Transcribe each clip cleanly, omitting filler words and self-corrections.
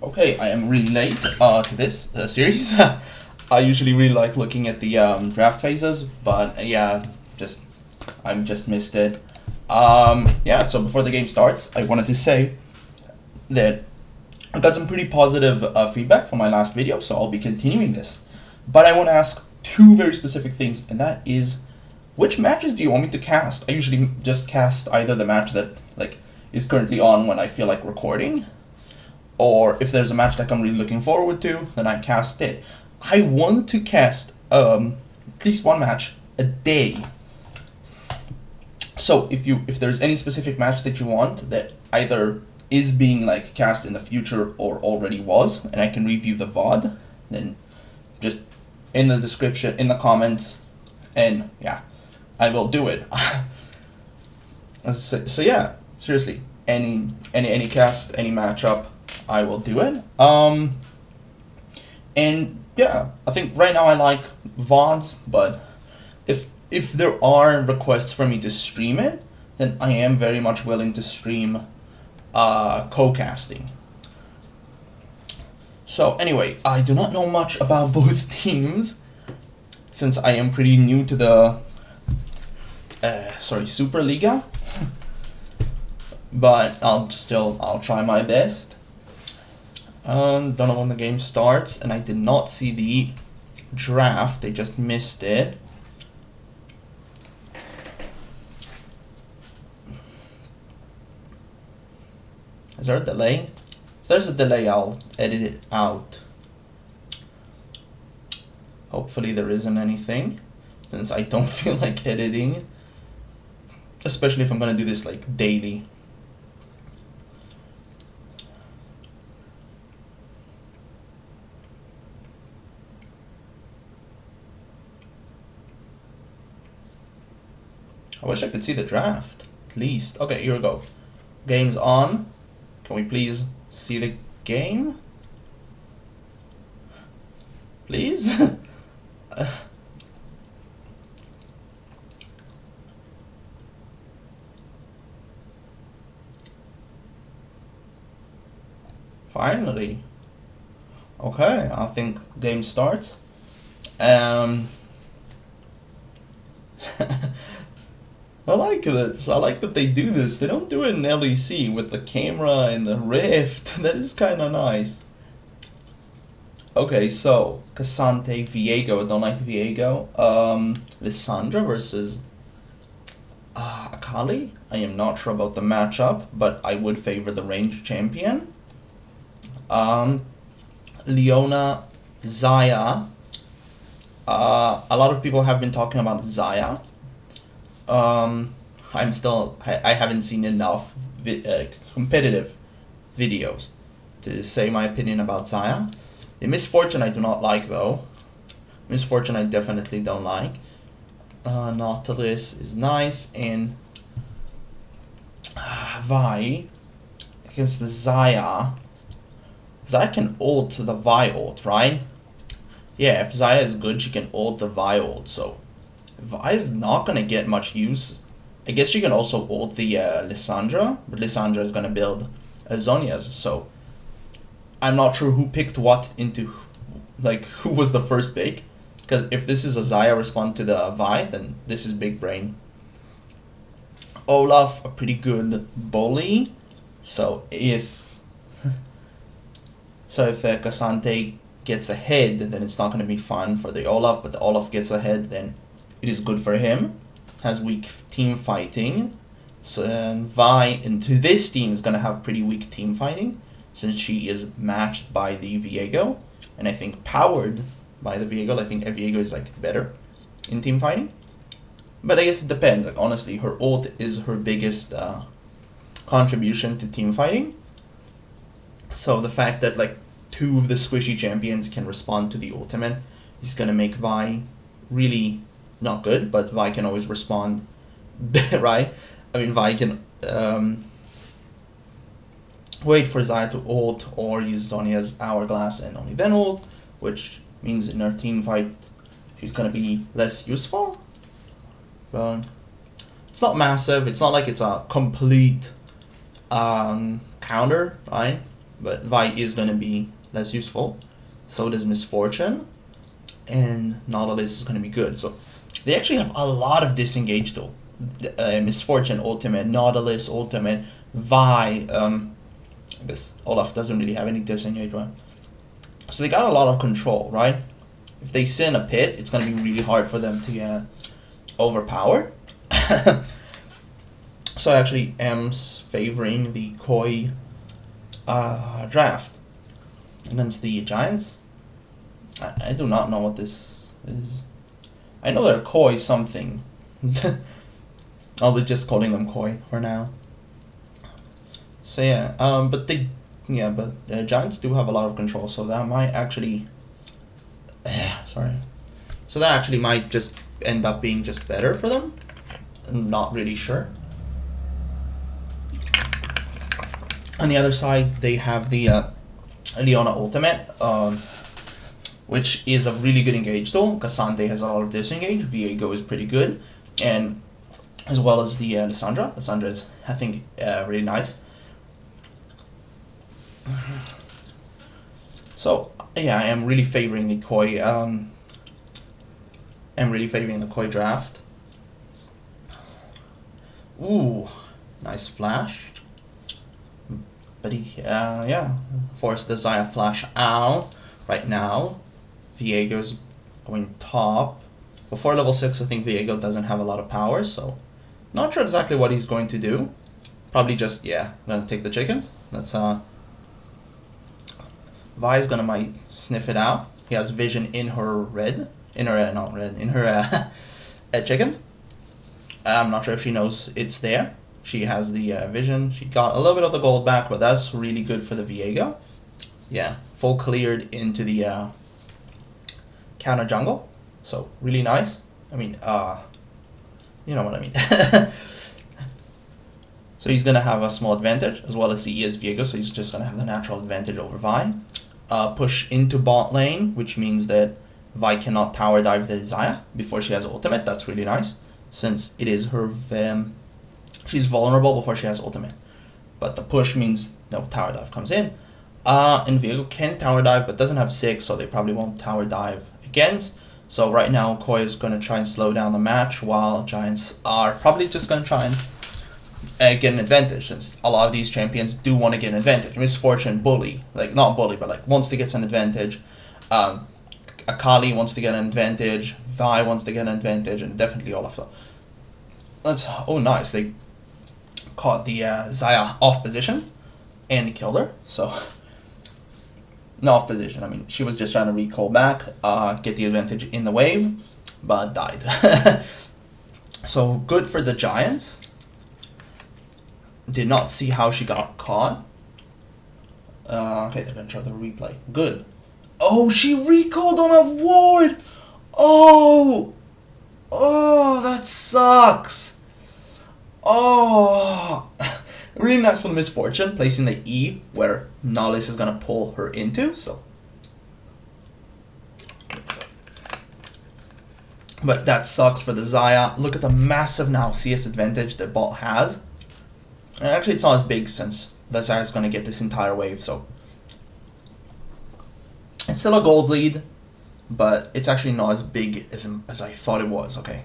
Okay, I am really late to this series. I usually really like looking at the draft phases, but yeah, I'm just missed it. Yeah, so before the game starts, I wanted to say that I got some pretty positive feedback from my last video, so I'll be continuing this. But I want to ask two very specific things, and that is, which matches do you want me to cast? I usually just cast either the match that is currently on when I feel like recording, or if there's a match that I'm really looking forward to, then I cast it. I want to cast at least one match a day. So if there's any specific match that you want that either is being cast in the future or already was, and I can review the VOD, then just in the description, in the comments, and yeah, I will do it. So yeah, seriously, any cast, any matchup, I will do it. And yeah, I think right now I like VODs, but if there are requests for me to stream it, then I am very much willing to stream co-casting. So anyway, I do not know much about both teams, since I am pretty new to the superliga. But I'll try my best. Don't know when the game starts, and I did not see the draft. I just missed it. Is there a delay? If there's a delay, I'll edit it out. Hopefully there isn't anything, since I don't feel like editing, especially if I'm gonna do this daily. I wish I could see the draft, at least. Okay, here we go. Game's on. Can we please see the game? Please? Finally. Okay, I think game starts. I like this. I like that they do this. They don't do it in LEC with the camera and the rift. That is kind of nice. Okay, so Cassante, Viego. I don't like Viego. Lissandra versus Akali. I am not sure about the matchup, but I would favor the range champion. Leona, Xayah. A lot of people have been talking about Xayah. I haven't seen enough competitive videos to say my opinion about Xayah. The Miss Fortune I do not like, though. Miss Fortune I definitely don't like. Nautilus is nice, and Vi against the Xayah. Xayah can ult the Vi ult, right? Yeah, if Xayah is good, she can ult the Vi ult, so Vi is not going to get much use. I guess she can also ult the Lissandra, but Lissandra is going to build Zhonya's, so I'm not sure who picked what into, who was the first pick. Because if this is a Xayah response to the Vi, then this is big brain. Olaf, a pretty good bully, so if Cassante gets ahead, then it's not going to be fun for the Olaf, but the Olaf gets ahead, then it is good for him. Has weak team fighting. So Vi into this team is going to have pretty weak team fighting, since she is matched by the Viego, and I think powered by the Viego. I think Viego is better in team fighting. But I guess it depends. Honestly, her ult is her biggest contribution to team fighting. So the fact that two of the squishy champions can respond to the ultimate is going to make Vi really not good, but Vi can always respond, right? I mean, Vi can wait for Xayah to ult or use Zhonya's Hourglass and only then ult, which means in her team fight she's going to be less useful. But it's not massive. It's not like it's a complete counter, right? but Vi is going to be less useful. So does Misfortune, and Nautilus is going to be good. So they actually have a lot of disengage though. Misfortune ultimate, Nautilus ultimate, Vi. I guess Olaf doesn't really have any disengage, right? So they got a lot of control, right? If they sit in a pit, it's going to be really hard for them to get overpowered. So I actually am favoring the Koi draft against the Giants. I do not know what this is. I know they're Koi something. I'll be just calling them Koi for now. So yeah, but the Giants do have a lot of control, so that might actually, sorry, so that actually might just end up being just better for them. I'm not really sure. On the other side, they have the Leona ultimate, which is a really good engage tool. Cassante has a lot of disengage. Viego is pretty good, and as well as the Lissandra. Lissandra is, I think, really nice. So yeah, I am really favoring the Koi. I'm really favoring the Koi draft. Ooh, nice flash. But he, forced the Xayah flash out right now. Viego's going top. Before level 6, I think Viego doesn't have a lot of power, so not sure exactly what he's going to do. Probably just, gonna take the chickens. That's, Vi's gonna might sniff it out. He has vision in her chickens. I'm not sure if she knows it's there. She has the vision. She got a little bit of the gold back, but that's really good for the Viego. Yeah, full cleared into the counter jungle. So, really nice. I mean, you know what I mean. So he's going to have a small advantage, as well as he is Viego, so he's just going to have the natural advantage over Vi. Push into bot lane, which means that Vi cannot tower dive the Xayah before she has ultimate. That's really nice, since it is her... she's vulnerable before she has ultimate. But the push means no tower dive comes in. And Viego can tower dive, but doesn't have 6, so they probably won't tower dive against. So right now, Koi is going to try and slow down the match, while Giants are probably just going to try and get an advantage, since a lot of these champions do want to get an advantage. Misfortune, Bully, like not Bully, but like wants to get an advantage. Akali wants to get an advantage. Vi wants to get an advantage, and definitely all of them. Oh nice, they caught the Xayah off position and killed her. So not off position, I mean she was just trying to recall back, get the advantage in the wave, but died. So good for the Giants. Did not see how she got caught. Okay, they're gonna show the replay. Good. Oh, she recalled on a ward. Oh, that sucks. Oh, really nice for the Misfortune, placing the E where Nautilus is gonna pull her into. So, but that sucks for the Xayah. Look at the massive now CS advantage that bot has. And actually, it's not as big since the Xayah is gonna get this entire wave. So it's still a gold lead, but it's actually not as big as I thought it was. Okay.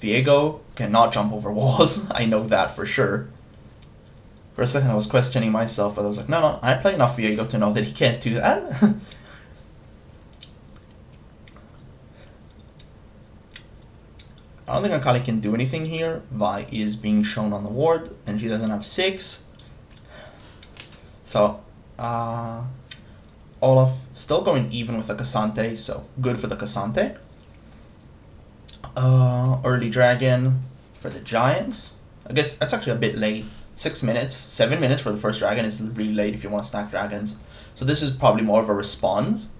Viego cannot jump over walls. I know that for sure. For a second I was questioning myself, but I was like, no, I play enough Viego to know that he can't do that. I don't think Akali can do anything here. Vi is being shown on the ward, and she doesn't have 6. So, Olaf still going even with the Cassante, so good for the Cassante. Early dragon for the Giants. I guess that's actually a bit late. 6 minutes, 7 minutes for the first dragon is really late if you want to stack dragons. So this is probably more of a response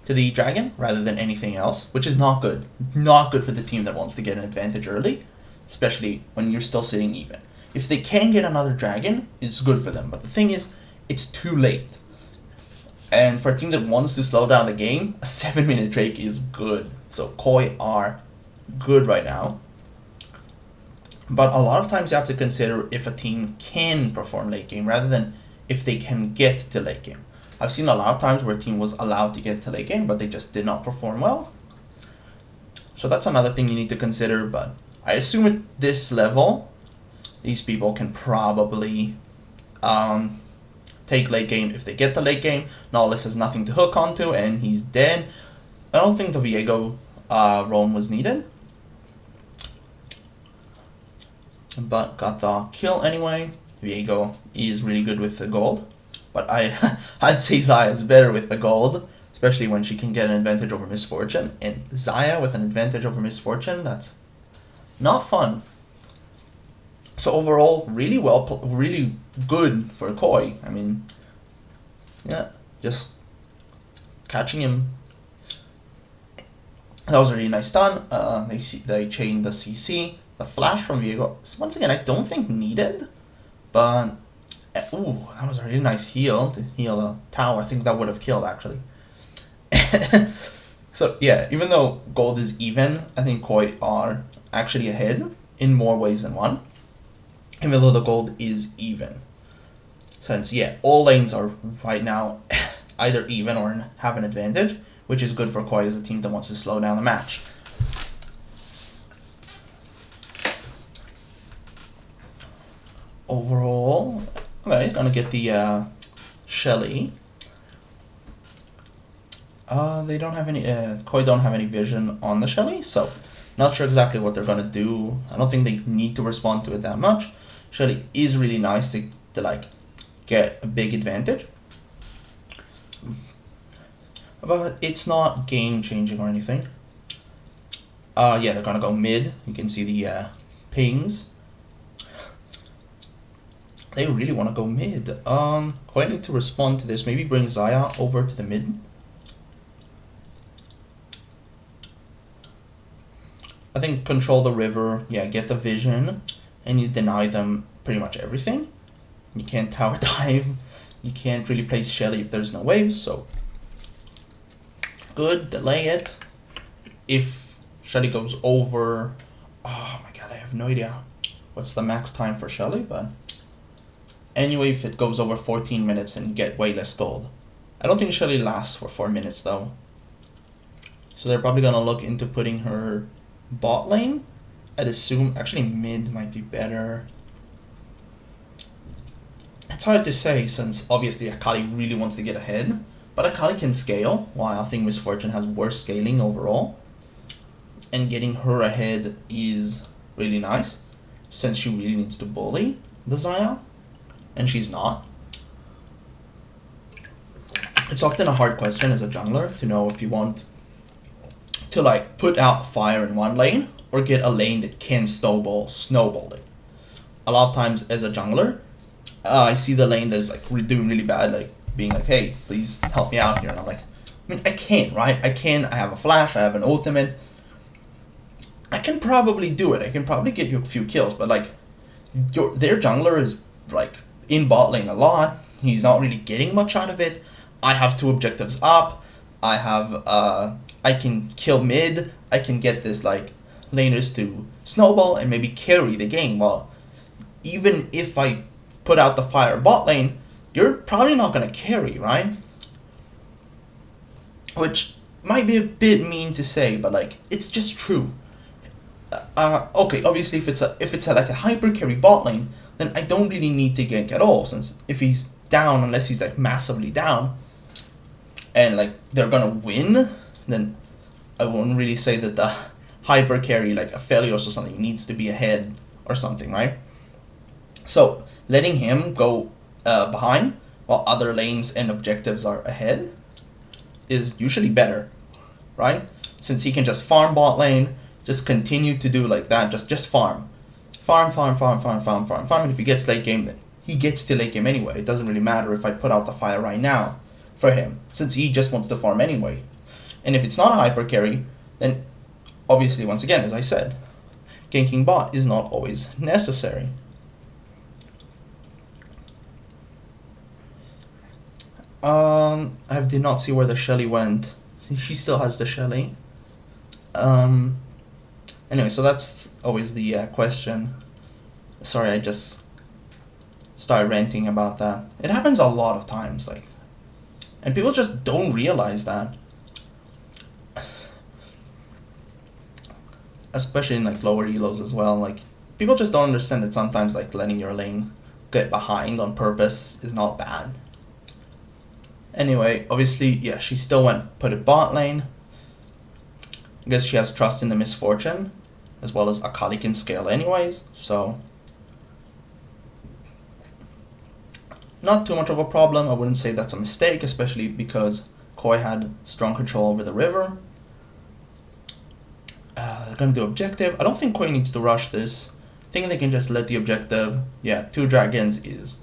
to the dragon rather than anything else, which is not good. Not good for the team that wants to get an advantage early, especially when you're still sitting even. If they can get another dragon, it's good for them. But the thing is, it's too late. And for a team that wants to slow down the game, a 7-minute Drake is good. So Koi are good right now. But a lot of times you have to consider if a team can perform late game rather than if they can get to late game. I've seen a lot of times where a team was allowed to get to late game, but they just did not perform well. So that's another thing you need to consider, but I assume at this level, these people can probably take late game if they get the late game. Nautilus has nothing to hook onto, and he's dead. I don't think the Viego roam was needed, but got the kill anyway. Viego is really good with the gold, but I'd say Xayah is better with the gold, especially when she can get an advantage over Misfortune. And Xayah with an advantage over Misfortune, that's not fun. So overall, really good for Koi. I mean, yeah, just catching him. That was a really nice stun. They chained the CC. The flash from Viego, once again, I don't think needed, but ooh, that was a really nice heal to heal a tower. I think that would have killed actually. So yeah, even though gold is even, I think Koi are actually ahead in more ways than one. Even though the gold is even. Since yeah, all lanes are right now either even or have an advantage, which is good for Koi as a team that wants to slow down the match. Overall, okay, gonna get the Shelly. They don't have any, Koi don't have any vision on the Shelly, so not sure exactly what they're gonna do. I don't think they need to respond to it that much. Shelly is really nice to like get a big advantage, but it's not game changing or anything. Yeah, they're gonna go mid. You can see the pings. They really want to go mid. Quite need to respond to this. Maybe bring Xayah over to the mid. I think control the river. Yeah, get the vision, and you deny them pretty much everything. You can't tower dive. You can't really place Shelly if there's no waves. So good, delay it. If Shelly goes over, oh my god, I have no idea what's the max time for Shelly, but. Anyway, if it goes over 14 minutes and you get way less gold. I don't think Shelly lasts for 4 minutes though. So they're probably gonna look into putting her bot lane. I'd assume, actually mid might be better. It's hard to say since obviously Akali really wants to get ahead. But Akali can scale, while I think Misfortune has worse scaling overall. And getting her ahead is really nice, since she really needs to bully the Xayah. And she's not. It's often a hard question as a jungler to know if you want to like put out fire in one lane or get a lane that can snowball it. A lot of times as a jungler, I see the lane that's like doing really bad, like being like, hey, please help me out here. And I'm like, I mean, I can't, right? I have a flash, I have an ultimate. I can probably do it. I can probably get you a few kills, but like their jungler is like in bot lane a lot. He's not really getting much out of it. I have 2 objectives up. I have I can kill mid. I can get this like laners to snowball and maybe carry the game. Well, even if I put out the fire bot lane, you're probably not gonna carry, right? Which might be a bit mean to say, but like it's just true. Okay, obviously if it's like a hyper carry bot lane, then I don't really need to gank at all, since if he's down, unless he's like massively down, and like they're gonna win, then I wouldn't really say that the hyper carry like Aphelios or something needs to be ahead or something, right? So letting him go behind while other lanes and objectives are ahead is usually better, right? Since he can just farm bot lane, just continue to do like that, just farm. Farm, and if he gets late game, then he gets to late game anyway. It doesn't really matter if I put out the fire right now for him, since he just wants to farm anyway. And if it's not a hyper carry, then obviously, once again, as I said, ganking bot is not always necessary. I did not see where the Shelly went. She still has the Shelly. Anyway, so that's always the question. Sorry, I just start ranting about that. It happens a lot of times, like, and people just don't realize that. Especially in like lower elos as well. Like, people just don't understand that sometimes like letting your lane get behind on purpose is not bad. Anyway, obviously, yeah, she still went put it bot lane. I guess she has trust in the misfortune, as well as Akali can scale anyways, so not too much of a problem. I wouldn't say that's a mistake, especially because Koi had strong control over the river. Gonna do objective. I don't think Koi needs to rush this. I think they can just let the objective. Yeah, 2 dragons is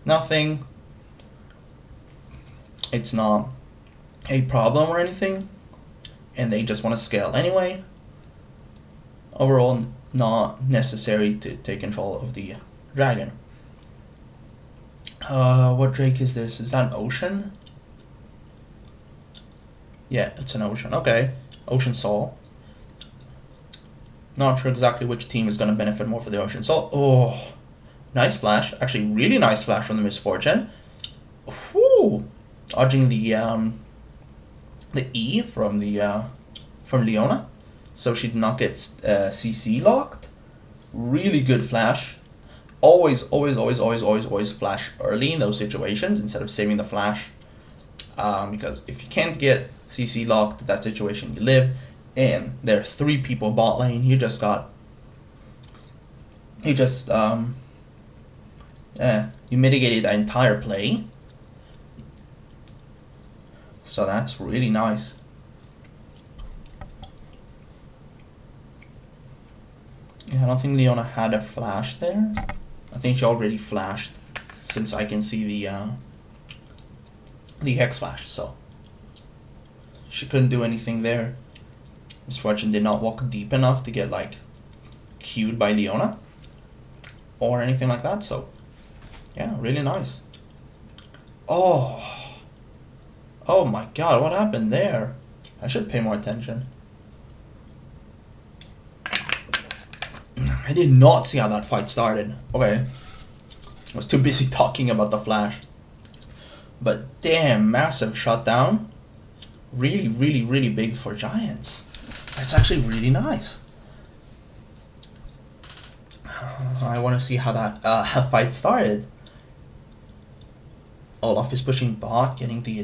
nothing. It's not a problem or anything. And they just want to scale anyway. Overall, not necessary to take control of the dragon. What Drake is this? Is that an ocean? Yeah, it's an ocean. Okay. Ocean Soul. Not sure exactly which team is going to benefit more for the Ocean Soul. Oh, nice flash. Actually, really nice flash from the Misfortune. Whoo! Dodging the E from from Leona, so she did not get CC locked. Really good flash. Always flash early in those situations instead of saving the flash. Because if you can't get CC locked in that situation, you live. And there are 3 people bot lane. You mitigated that entire play. So that's really nice. Yeah, I don't think Leona had a flash there. I think she already flashed, since I can see the Hex flash, so she couldn't do anything there. Misfortune did not walk deep enough to get like queued by Leona or anything like that, so yeah, really nice. Oh my god, what happened there? I should pay more attention. I did not see how that fight started. Okay, I was too busy talking about the flash. But damn, massive shutdown. Really big for Giants. That's actually really nice. I want to see how that fight started. Olaf is pushing bot, getting the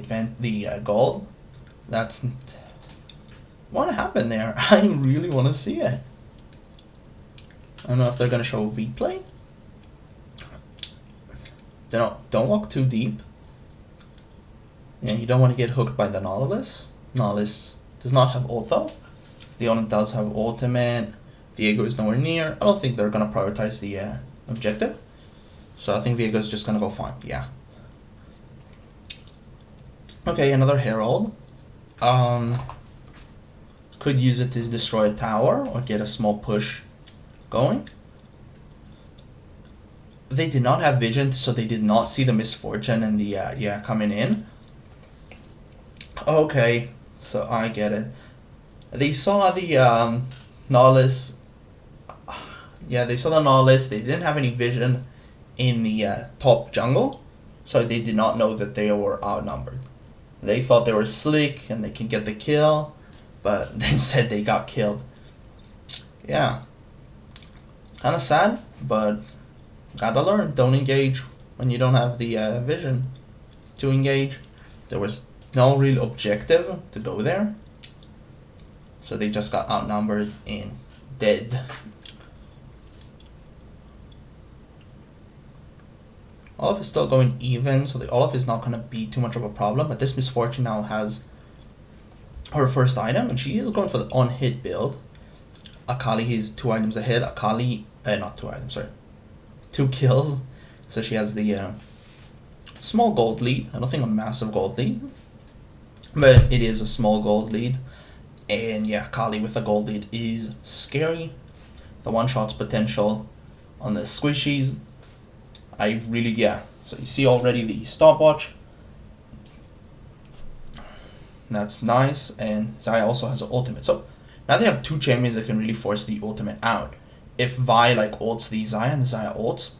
gold. That's what happened there. I really want to see it. I don't know if they're gonna show replay. Don't walk too deep. Yeah, you don't want to get hooked by the Nautilus. Nautilus does not have ult though. Leona does have ultimate. Viego is nowhere near. I don't think they're gonna prioritize the objective. So I think Viego is just gonna go fine. Yeah. Okay, another Herald. Could use it to destroy a tower or get a small push going. They did not have vision, so they did not see the Misfortune and the coming in. Okay, so I get it. They saw the Nautilus. Yeah, they saw the Nautilus. They didn't have any vision in the top jungle, so they did not know that they were outnumbered. They thought they were slick and they can get the kill, but instead they got killed. Yeah. Kind of sad, but gotta learn. Don't engage when you don't have the vision to engage. There was no real objective to go there, so they just got outnumbered and dead. Olaf is still going even, so the Olaf is not going to be too much of a problem, but this Misfortune now has her first item, and she is going for the on-hit build. Akali is 2 items ahead. Akali, not 2 items, sorry. 2 kills, so she has the small gold lead. I don't think a massive gold lead, but it is a small gold lead. And yeah, Akali with a gold lead is scary. The one-shot's potential on the squishies. So you see already the stopwatch. That's nice, and Xayah also has an ultimate. So now they have 2 champions that can really force the ultimate out. If Vi like ults the Xayah and the Xayah ults,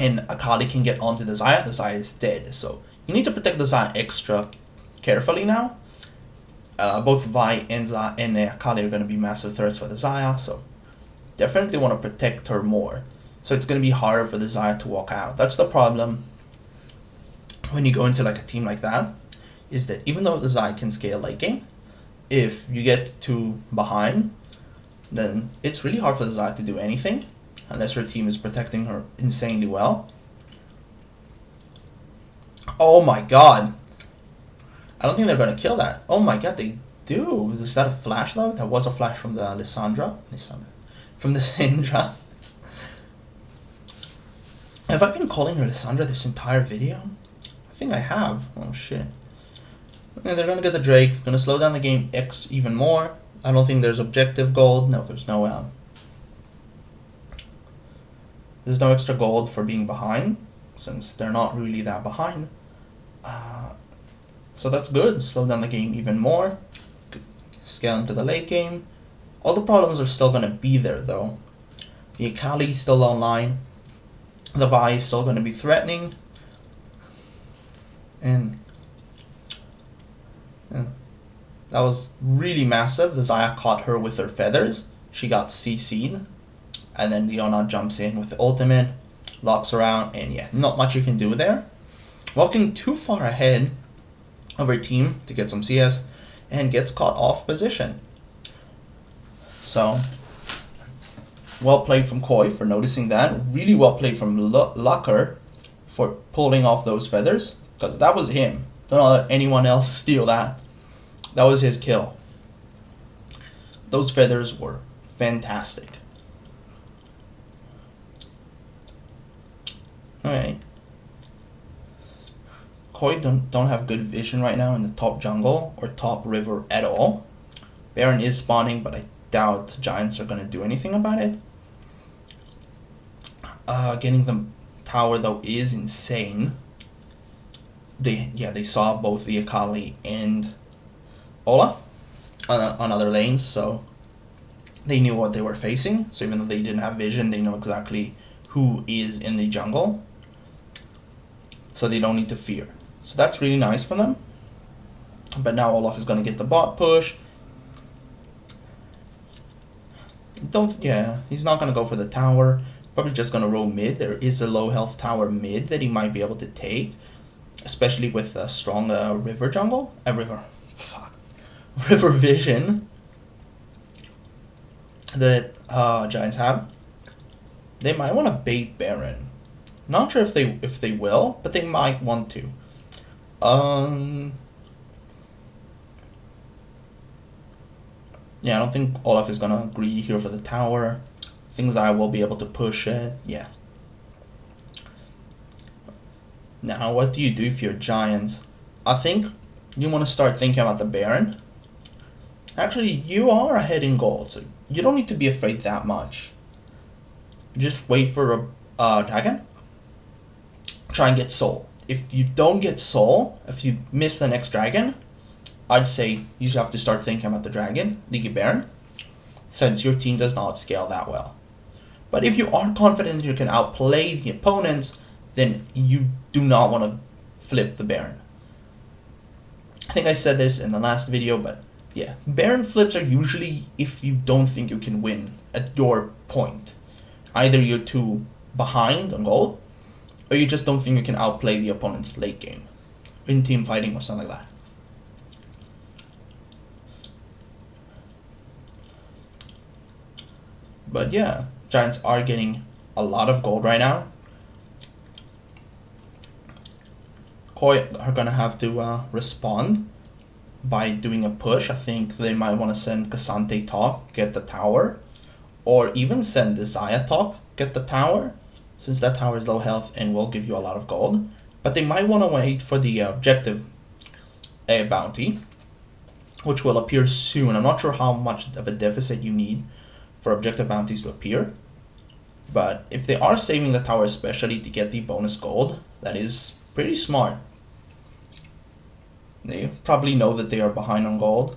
and Akali can get onto the Xayah is dead. So you need to protect the Xayah extra carefully now. Both Vi and Akali are going to be massive threats for the Xayah, so definitely want to protect her more. So it's going to be harder for the Xayah to walk out. That's the problem when you go into like a team like that, is that even though the Xayah can scale late game, if you get too behind, then it's really hard for the Xayah to do anything unless her team is protecting her insanely well. Oh my god. I don't think they're going to kill that. Oh my god, they do. Is that a flash though? That was a flash from the Lissandra. From the Syndra. Have I been calling her Lissandra this entire video? I think I have. Oh shit. And they're going to get the Drake. Going to slow down the game even more. I don't think there's objective gold. No, there's no extra gold for being behind, since they're not really that behind. So that's good. Slow down the game even more. Scale into the late game. All the problems are still going to be there though. The Akali is still online. The Vi is still going to be threatening. And yeah, that was really massive. The Xayah caught her with her feathers. She got CC'd. And then Leona jumps in with the ultimate, locks around, and yeah, not much you can do there. Walking too far ahead of her team to get some CS, and gets caught off position. So, well played from Koi for noticing that. Really well played from Lucker for pulling off those feathers, because that was him. Don't let anyone else steal that. That was his kill. Those feathers were fantastic. Okay. Koi don't have good vision right now in the top jungle or top river at all. Baron is spawning, but I doubt Giants are going to do anything about it. Getting the tower though is insane. They saw both the Akali and Olaf on other lanes, so they knew what they were facing. So even though they didn't have vision, they know exactly who is in the jungle. So they don't need to fear. So that's really nice for them. But now Olaf is going to get the bot push. He's not going to go for the tower. Probably just going to roll mid. There is a low health tower mid that he might be able to take. Especially with a strong river jungle. River vision that Giants have. They might want to bait Baron. Not sure if they will, but they might want to. Yeah, I don't think Olaf is gonna agree here for the tower. I think Xayah will be able to push it. Yeah. Now, what do you do if you're Giants? I think you want to start thinking about the Baron. Actually, you are ahead in gold, so you don't need to be afraid that much. Just wait for a dragon. Try and get soul. If you don't get soul, if you miss the next dragon, I'd say you have to start thinking about the dragon, the Baron, since your team does not scale that well. But if you are confident you can outplay the opponents, then you do not want to flip the Baron. I think I said this in the last video, but yeah, Baron flips are usually if you don't think you can win at your point. Either you're too behind on gold, or you just don't think you can outplay the opponent's late game in team fighting or something like that. But yeah, Giants are getting a lot of gold right now. Koi are gonna have to respond by doing a push. I think they might want to send Cassante top, get the tower, or even send the Xayah top, get the tower, since that tower is low health and will give you a lot of gold. But they might want to wait for the objective bounty, which will appear soon. I'm not sure how much of a deficit you need for objective bounties to appear. But if they are saving the tower especially to get the bonus gold, that is pretty smart. They probably know that they are behind on gold.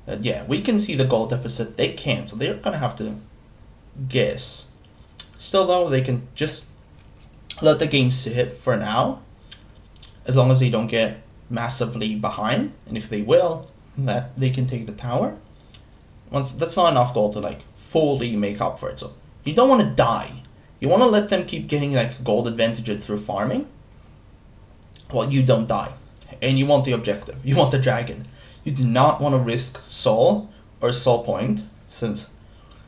Yeah, we can see the gold deficit. They can't, so they're going to have to guess. Still though, they can just let the game sit for now, as long as they don't get massively behind, and if they will, that they can take the tower. Once that's not enough gold to like fully make up for it. So you don't want to die. You want to let them keep getting like gold advantages through farming. Well, you don't die, and you want the objective. You want the dragon. You do not want to risk soul or soul point, since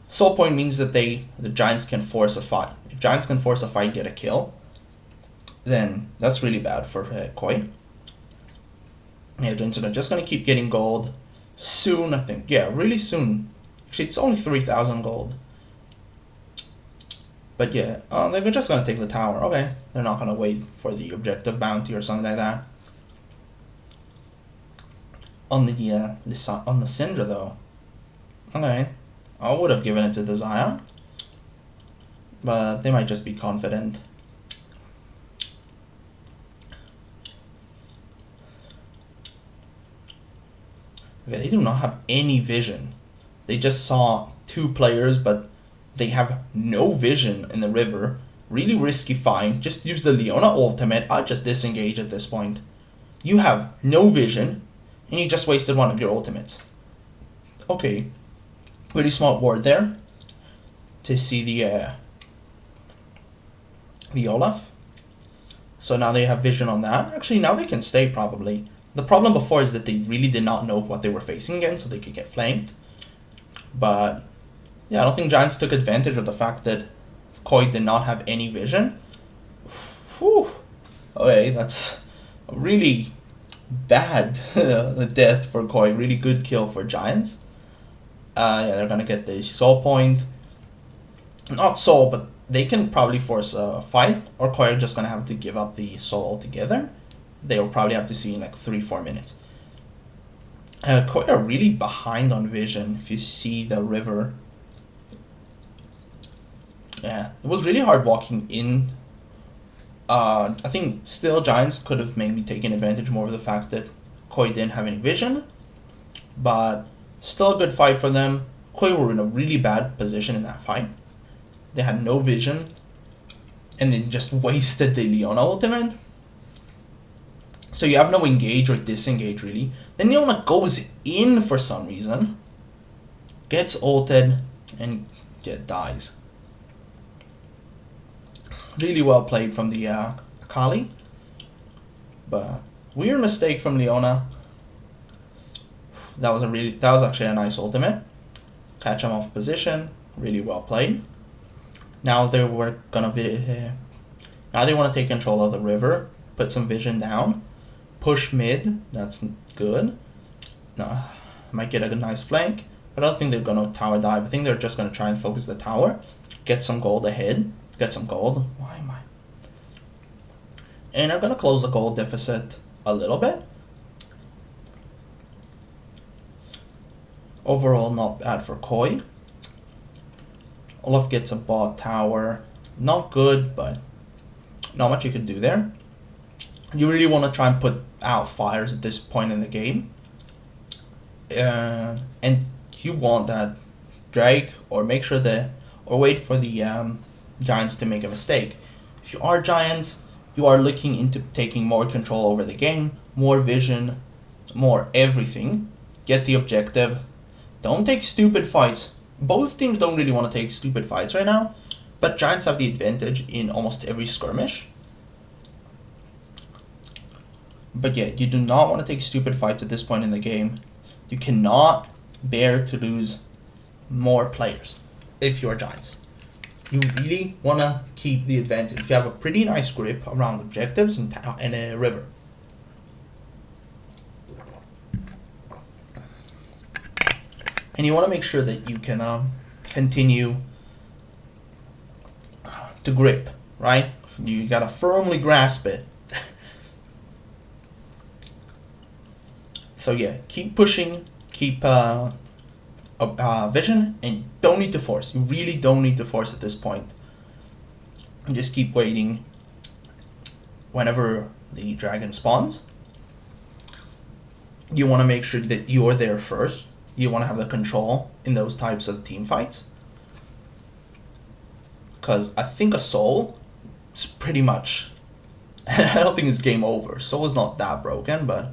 soul point means that the giants can force a fight. If giants can force a fight, get a kill, then that's really bad for Koi. Yeah, giants are just gonna keep getting gold. Soon, I think. Yeah, really soon. Actually, it's only 3,000 gold. But yeah, they're just gonna take the tower. Okay, they're not gonna wait for the objective bounty or something like that. On the Syndra though, okay, I would have given it to the Xayah, but they might just be confident. Okay, they do not have any vision. They just saw 2 players, but they have no vision in the river. Really risky find. Just use the Leona ultimate. I'll just disengage at this point. You have no vision, and you just wasted one of your ultimates. Okay, pretty smart ward there to see the Olaf. So now they have vision on that. Actually, now they can stay probably. The problem before is that they really did not know what they were facing against, so they could get flanked. But yeah, I don't think Giants took advantage of the fact that Koi did not have any vision. Whew. Okay, that's a really bad death for Koi. Really good kill for Giants. Yeah, they're gonna get the soul point. Not soul, but they can probably force a fight, or Koi are just gonna have to give up the soul altogether. They'll probably have to see in like 3-4 minutes. Koi are really behind on vision. If you see the river, yeah, it was really hard walking in. I think still Giants could have maybe taken advantage more of the fact that Koi didn't have any vision, but still a good fight for them. Koi were in a really bad position in that fight. They had no vision, and they just wasted the Leona ultimate. So you have no engage or disengage really. Then Leona goes in for some reason, gets ulted, and dies. Really well played from the Akali, but weird mistake from Leona. That was actually a nice ultimate. Catch him off position. Really well played. Now they want to take control of the river, put some vision down, push mid. That's good. No, might get a nice flank, but I don't think they're gonna tower dive. I think they're just gonna try and focus the tower, get some gold ahead, get some gold. Why am I? And they're gonna close the gold deficit a little bit. Overall, not bad for Koi. Olaf gets a bot tower. Not good, but not much you could do there. You really want to try and put out fires at this point in the game. And you want that drag, or make sure that, or wait for the Giants to make a mistake. If you are Giants, you are looking into taking more control over the game, more vision, more everything. Get the objective. Don't take stupid fights. Both teams don't really want to take stupid fights right now, but Giants have the advantage in almost every skirmish. But yeah, you do not want to take stupid fights at this point in the game. You cannot bear to lose more players if you're Giants. You really want to keep the advantage. You have a pretty nice grip around objectives and a river. And you want to make sure that you can continue to grip, right? You got to firmly grasp it. So yeah, keep pushing, keep vision, and don't need to force. You really don't need to force at this point. You just keep waiting whenever the dragon spawns. You want to make sure that you're there first. You want to have the control in those types of team fights. because I think a soul is pretty much... I don't think it's game over. Soul is not that broken, but...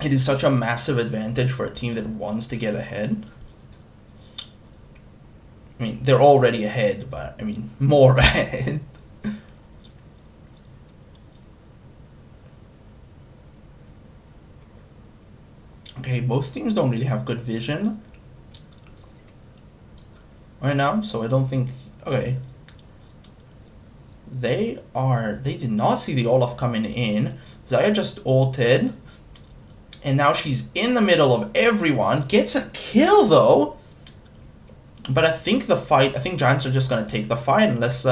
it is such a massive advantage for a team that wants to get ahead. I mean, they're already ahead, but, I mean, more ahead. Okay, both teams don't really have good vision right now, so I don't think... okay. They did not see the Olaf coming in. Xayah just ulted. And now she's in the middle of everyone. Gets a kill, though. But I think Giants are just going to take the fight unless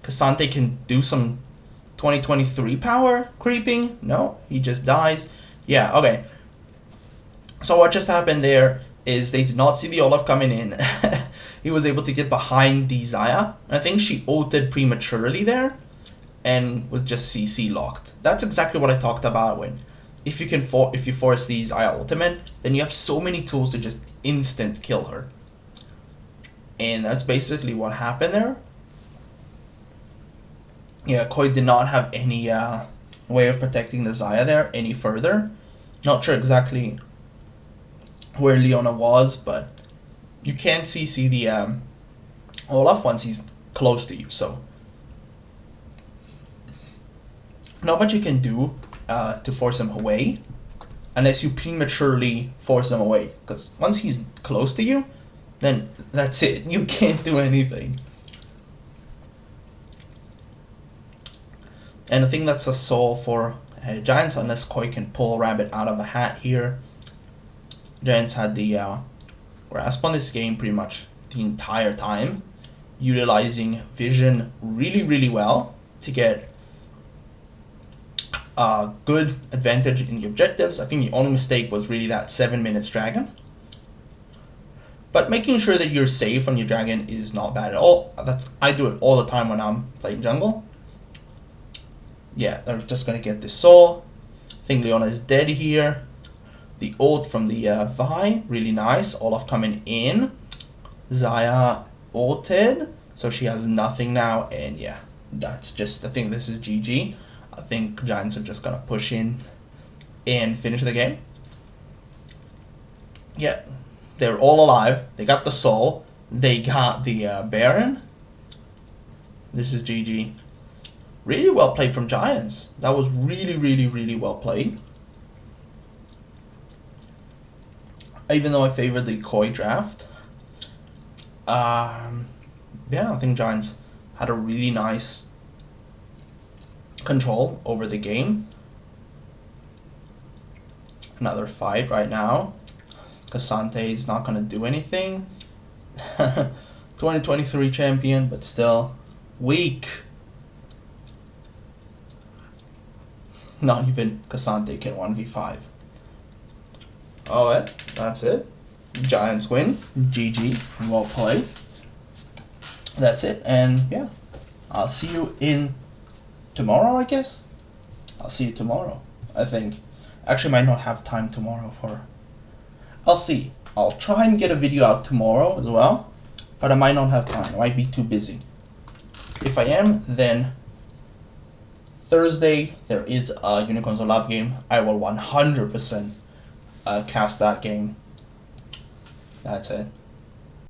Cassante can do some 2023 power creeping. No, he just dies. Yeah, okay. So what just happened there is they did not see the Olaf coming in. He was able to get behind the Xayah. And I think she ulted prematurely there and was just CC locked. That's exactly what I talked about when if you force the Xayah ultimate, then you have so many tools to just instant kill her. And that's basically what happened there. Yeah, Koi did not have any way of protecting the Xayah there any further. Not sure exactly where Leona was, but you can't CC the Olaf once he's close to you, so not much you can do to force him away unless you prematurely force him away, because once he's close to you, then that's it. You can't do anything. And I think that's a soul for Giants, unless Koi can pull a rabbit out of a hat here. Giants had the grasp on this game pretty much the entire time, utilizing vision really, really well to get a good advantage in the objectives. I think the only mistake was really that 7 minutes dragon. But making sure that you're safe on your dragon is not bad at all. I do it all the time when I'm playing jungle. Yeah, they're just going to get this soul. I think Leona is dead here. The ult from the Vi, really nice. Olaf coming in. Xayah ulted, so she has nothing now. And yeah, that's just, I think this is GG. I think Giants are just going to push in and finish the game. Yeah, they're all alive. They got the soul. They got the Baron. This is GG. Really well played from Giants. That was really, really, really well played. Even though I favored the Koi draft. Yeah, I think Giants had a really nice control over the game. Another fight right now. Cassante is not going to do anything. 2023 champion, but still weak. Not even Cassante can 1v5. Alright, that's it. Giants win. GG. Well played. That's it. And yeah, I'll see you in tomorrow, I guess. I'll see you tomorrow, I think. Actually, might not have time tomorrow for... I'll see. I'll try and get a video out tomorrow as well, but I might not have time. I might be too busy. If I am, then Thursday there is a Unicorns of Love game. I will 100% cast that game. That's it.